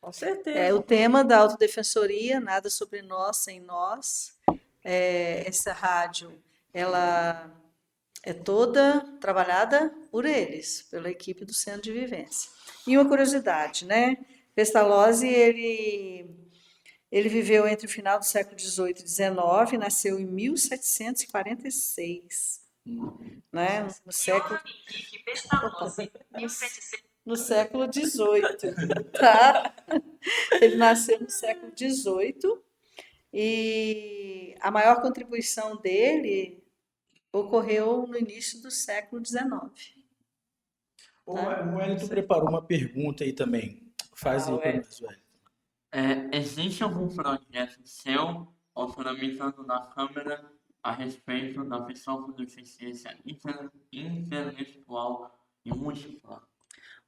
Com O certeza. tema da autodefensoria, nada sobre nós sem nós. Essa rádio, ela é toda trabalhada por eles, pela equipe do Centro de Vivência. E uma curiosidade, né? Pestalozzi, ele viveu entre o final do século XVIII e XIX, nasceu em 1746, né? No século, opa, no século XVIII, tá? Ele nasceu no século XVIII e a maior contribuição dele ocorreu no início do século XIX, tá? O Wellington preparou uma pergunta aí também. Faz aí para Ué. nós, Wellington. Existe algum projeto seu ou tramitando na Câmara a respeito da pessoa com deficiência intelectual e múltipla?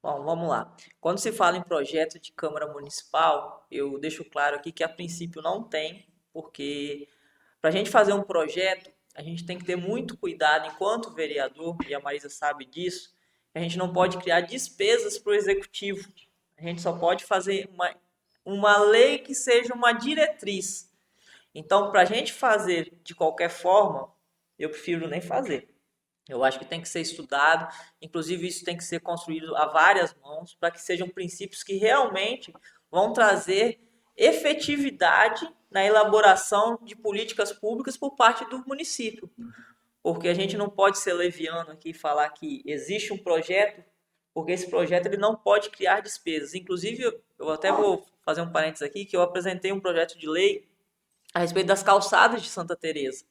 Bom, vamos lá. Quando se fala em projeto de Câmara Municipal, eu deixo claro aqui que a princípio não tem, porque para a gente fazer um projeto, a gente tem que ter muito cuidado enquanto vereador, e a Marisa sabe disso, a gente não pode criar despesas para o executivo. A gente só pode fazer uma lei que seja uma diretriz. Então, para a gente fazer de qualquer forma, eu prefiro nem fazer. Eu acho que tem que ser estudado, inclusive isso tem que ser construído a várias mãos, para que sejam princípios que realmente vão trazer efetividade na elaboração de políticas públicas por parte do município. Porque a gente não pode ser leviano aqui e falar que existe um projeto, porque esse projeto ele não pode criar despesas. Inclusive, eu até vou fazer um parênteses aqui, que eu apresentei um projeto de lei a respeito das calçadas de Santa Teresa,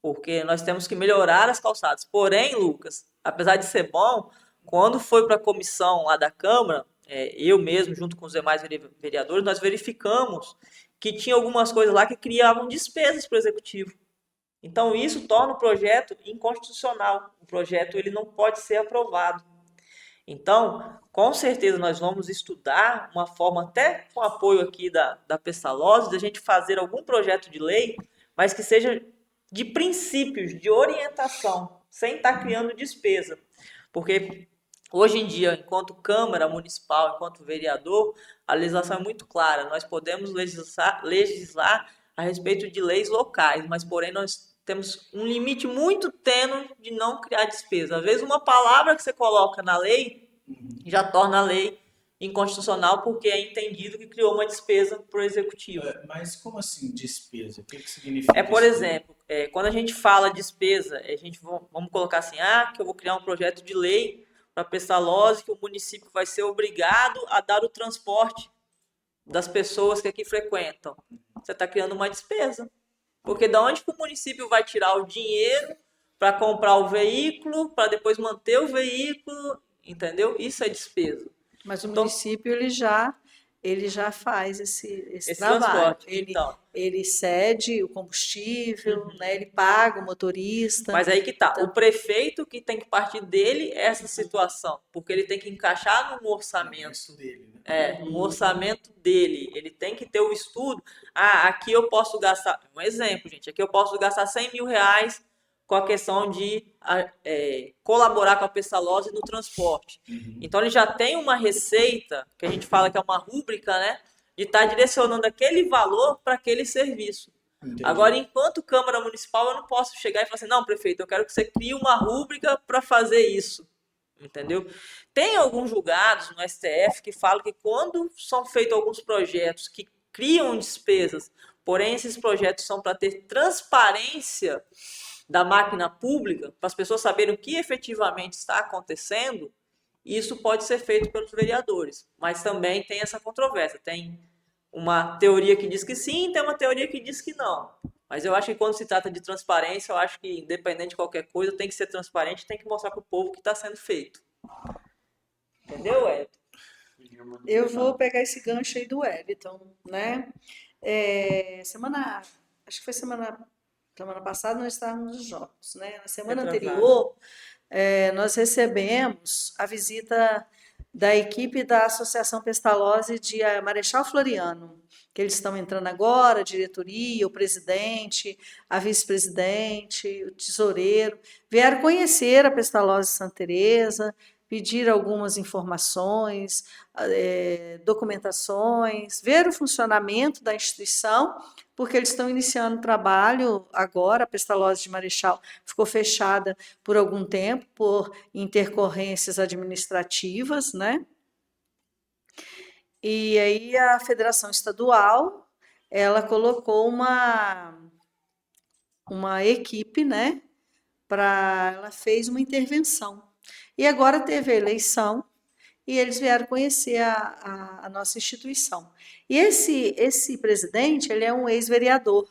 porque nós temos que melhorar as calçadas. Porém, Lucas, apesar de ser bom, quando foi para a comissão lá da Câmara, eu mesmo, junto com os demais vereadores, nós verificamos que tinha algumas coisas lá que criavam despesas para o executivo. Então, isso torna o projeto inconstitucional. O projeto ele não pode ser aprovado. Então, com certeza nós vamos estudar uma forma, até com apoio aqui da Pestalozzi, de a gente fazer algum projeto de lei, mas que seja de princípios, de orientação, sem estar criando despesa. Porque hoje em dia, enquanto Câmara Municipal, enquanto vereador, a legislação é muito clara. Nós podemos legislar a respeito de leis locais, mas porém nós temos um limite muito tênue de não criar despesa. Às vezes uma palavra que você coloca na lei já torna a lei inconstitucional porque é entendido que criou uma despesa para o executivo. Mas como assim despesa? O que significa Por isso? exemplo, quando a gente fala despesa, vamos colocar assim, que eu vou criar um projeto de lei para Pestalozzi que o município vai ser obrigado a dar o transporte das pessoas que aqui frequentam. Você está criando uma despesa. Porque da onde que o município vai tirar o dinheiro para comprar o veículo, para depois manter o veículo, entendeu? Isso é despesa. Mas o Então, município ele já faz esse trabalho. transporte. Então, Ele cede o combustível, né? Ele paga o motorista. mas aí que tá. Então, O prefeito que tem que partir dele é essa situação, porque ele tem que encaixar no orçamento. Dele, né? No orçamento dele. Ele tem que ter o estudo. Aqui eu posso gastar. Um exemplo, gente. Aqui eu posso gastar 100 mil reais com a questão de colaborar com a Pestalozzi no transporte. Então ele já tem uma receita, que a gente fala que é uma rúbrica, né? De estar direcionando aquele valor para aquele serviço. Entendi. Agora, enquanto Câmara Municipal, eu não posso chegar e falar assim, não, prefeito, eu quero que você crie uma rúbrica para fazer isso. Entendeu? Tem alguns julgados no STF que falam que quando são feitos alguns projetos que criam despesas, porém esses projetos são para ter transparência da máquina pública, para as pessoas saberem o que efetivamente está acontecendo, isso pode ser feito pelos vereadores. Mas também tem essa controvérsia. Tem uma teoria que diz que sim, tem uma teoria que diz que não. Mas eu acho que quando se trata de transparência, eu acho que independente de qualquer coisa, tem que ser transparente, tem que mostrar para o povo o que está sendo feito. Entendeu, Wellington? eu vou pegar esse gancho aí do Wellington, né? Acho que foi semana passada nós estávamos nos Jogos, né? Na semana anterior, nós recebemos a visita da equipe da Associação Pestalozzi de Marechal Floriano, que eles estão entrando agora, a diretoria, o presidente, a vice-presidente, o tesoureiro, vieram conhecer a Pestalozzi Santa Teresa, pedir algumas informações, documentações, ver o funcionamento da instituição, porque eles estão iniciando trabalho agora. A Pestalozzi de Marechal ficou fechada por algum tempo, por intercorrências administrativas, né? E aí a Federação Estadual, ela colocou uma equipe, né? Ela fez uma intervenção. E agora teve a eleição e eles vieram conhecer a nossa instituição. E esse presidente, ele é um ex-vereador.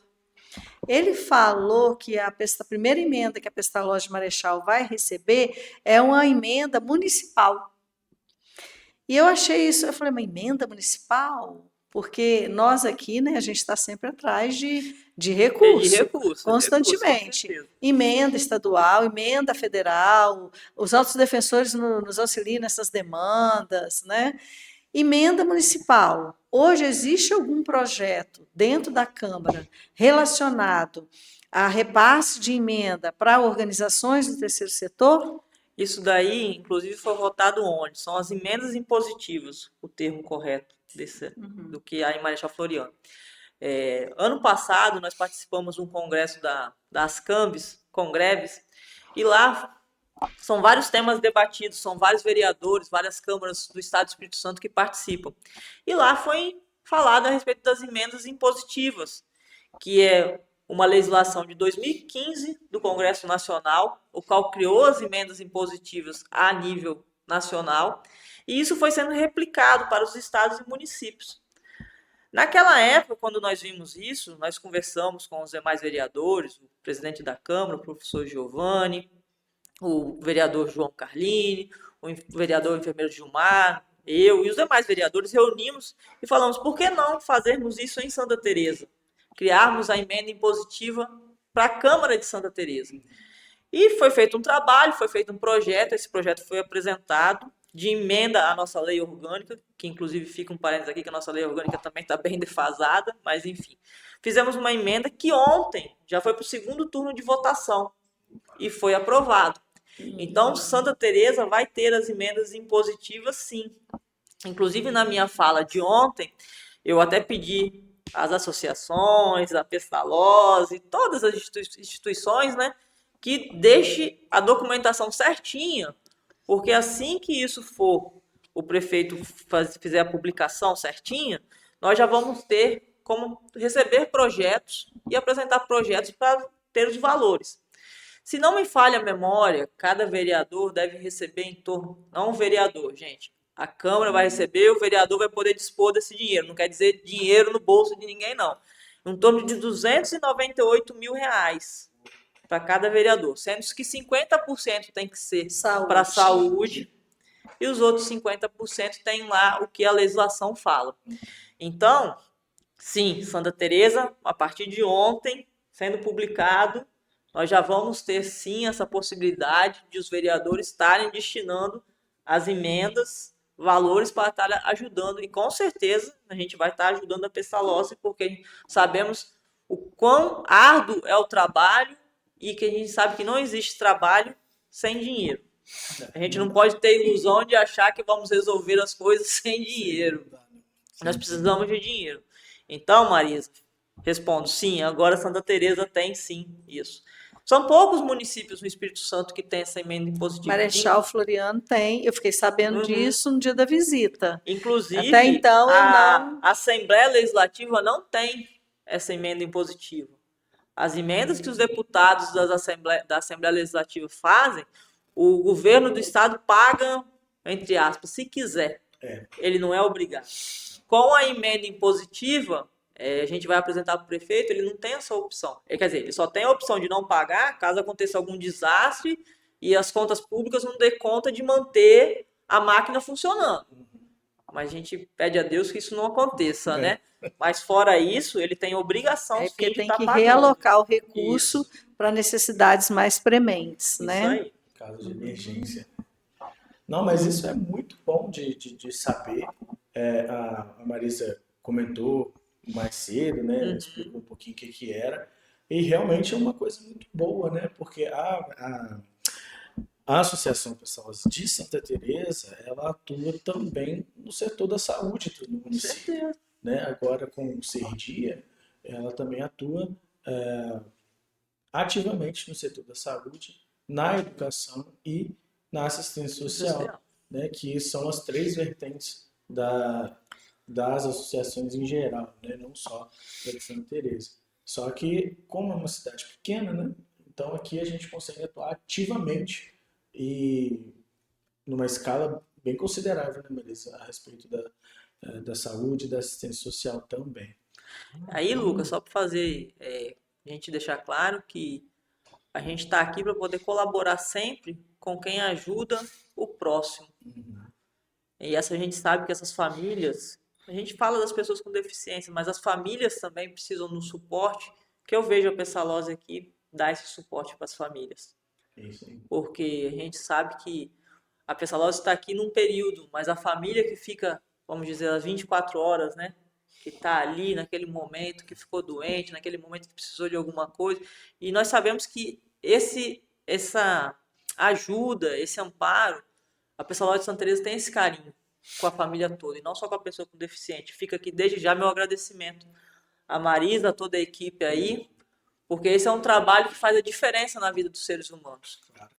Ele falou que a primeira emenda que a Pestalozzi de Marechal vai receber é uma emenda municipal. E eu achei isso, eu falei, uma emenda municipal? Porque nós aqui, né, a gente está sempre atrás de recurso, constantemente. Emenda estadual, emenda federal, os altos defensores nos auxiliam nessas demandas, né? Emenda municipal. Hoje existe algum projeto dentro da Câmara relacionado a repasse de emenda para organizações do terceiro setor? Isso daí, inclusive, foi votado onde? São as emendas impositivas, o termo correto do que há em Marechal Floriano. Ano passado, nós participamos de um congresso das Congreves, e lá são vários temas debatidos, são vários vereadores, várias câmaras do Estado do Espírito Santo que participam. E lá foi falado a respeito das emendas impositivas, que é uma legislação de 2015 do Congresso Nacional, o qual criou as emendas impositivas a nível nacional, e isso foi sendo replicado para os estados e municípios. Naquela época, quando nós vimos isso, nós conversamos com os demais vereadores, o presidente da Câmara, o professor Giovanni, o vereador João Carlini, o vereador enfermeiro Gilmar, eu e os demais vereadores reunimos e falamos, por que não fazermos isso em Santa Teresa? Criarmos a emenda impositiva para a Câmara de Santa Teresa. E foi feito um trabalho, foi feito um projeto, esse projeto foi apresentado de emenda à nossa lei orgânica, que inclusive fica um parênteses aqui, que a nossa lei orgânica também está bem defasada, mas enfim. Fizemos uma emenda que ontem já foi para o segundo turno de votação e foi aprovado. Então, Santa Teresa vai ter as emendas impositivas, sim. Inclusive, na minha fala de ontem, eu até pedi às associações, a Pestalozzi, todas as instituições, né, que deixe a documentação certinha, porque assim que isso for, o prefeito fizer a publicação certinha, nós já vamos ter como receber projetos e apresentar projetos para ter os valores. Se não me falha a memória, cada vereador deve receber em torno... Não um vereador, gente. A Câmara vai receber, o vereador vai poder dispor desse dinheiro. Não quer dizer dinheiro no bolso de ninguém, não. Em torno de R$298 mil para cada vereador. Sendo que 50% tem que ser para a saúde e os outros 50% tem lá o que a legislação fala. Então, sim, Santa Teresa, a partir de ontem, sendo publicado, nós já vamos ter, sim, essa possibilidade de os vereadores estarem destinando as emendas, valores para estar ajudando. E, com certeza, a gente vai estar ajudando a Pestalozzi, porque sabemos o quão árduo é o trabalho e que a gente sabe que não existe trabalho sem dinheiro. A gente não pode ter ilusão de achar que vamos resolver as coisas sem dinheiro. Nós precisamos de dinheiro. Então, Marisa, respondo, sim, agora Santa Teresa tem, sim, isso. São poucos municípios no Espírito Santo que tem essa emenda impositiva. Marechal Floriano tem, eu fiquei sabendo disso no dia da visita. Inclusive, até então, a Assembleia Legislativa não tem essa emenda impositiva. As emendas que os deputados da Assembleia Legislativa fazem, o governo do Estado paga, entre aspas, se quiser. Ele não é obrigado. Com a emenda impositiva, a gente vai apresentar para o prefeito, ele não tem essa opção. Quer dizer, ele só tem a opção de não pagar caso aconteça algum desastre e as contas públicas não dê conta de manter a máquina funcionando. Mas a gente pede a Deus que isso não aconteça, né? Mas fora isso, ele tem obrigação sim, porque de tem estar que pagando. realocar o recurso para necessidades mais prementes, né? Isso aí. Caso de emergência. Não, mas isso é muito bom de saber. A Marisa comentou mais cedo, né? Explicou um pouquinho o que era. E realmente é uma coisa muito boa, né? Porque A Associação Pessoas de Santa Teresa, ela atua também no setor da saúde do Com município, certeza. né? Agora com o Serdia, ela também atua ativamente no setor da saúde, na educação e na assistência social, Social. né? Que são as três vertentes das associações em geral, né? Não só da de Santa Teresa. Só que, como é uma cidade pequena, né? Então aqui a gente consegue atuar ativamente e numa escala bem considerável, né, Melissa, a respeito da saúde e da assistência social também. Aí, Lucas, só para fazer a gente deixar claro que a gente está aqui para poder colaborar sempre com quem ajuda o próximo. E essa a gente sabe que essas famílias, a gente fala das pessoas com deficiência, mas as famílias também precisam do suporte, que eu vejo a Pessalozzi aqui dar esse suporte para as famílias. É isso aí. Porque a gente sabe que a Pessalozzi está aqui num período, mas a família que fica, vamos dizer, as 24 horas, né? Que está ali naquele momento, que ficou doente, naquele momento que precisou de alguma coisa. E nós sabemos que essa ajuda, esse amparo, a Pessalozzi de Santa Teresa tem esse carinho com a família toda, e não só com a pessoa com deficiente. Fica aqui desde já meu agradecimento a Marisa, a toda a equipe aí, porque esse é um trabalho que faz a diferença na vida dos seres humanos. Claro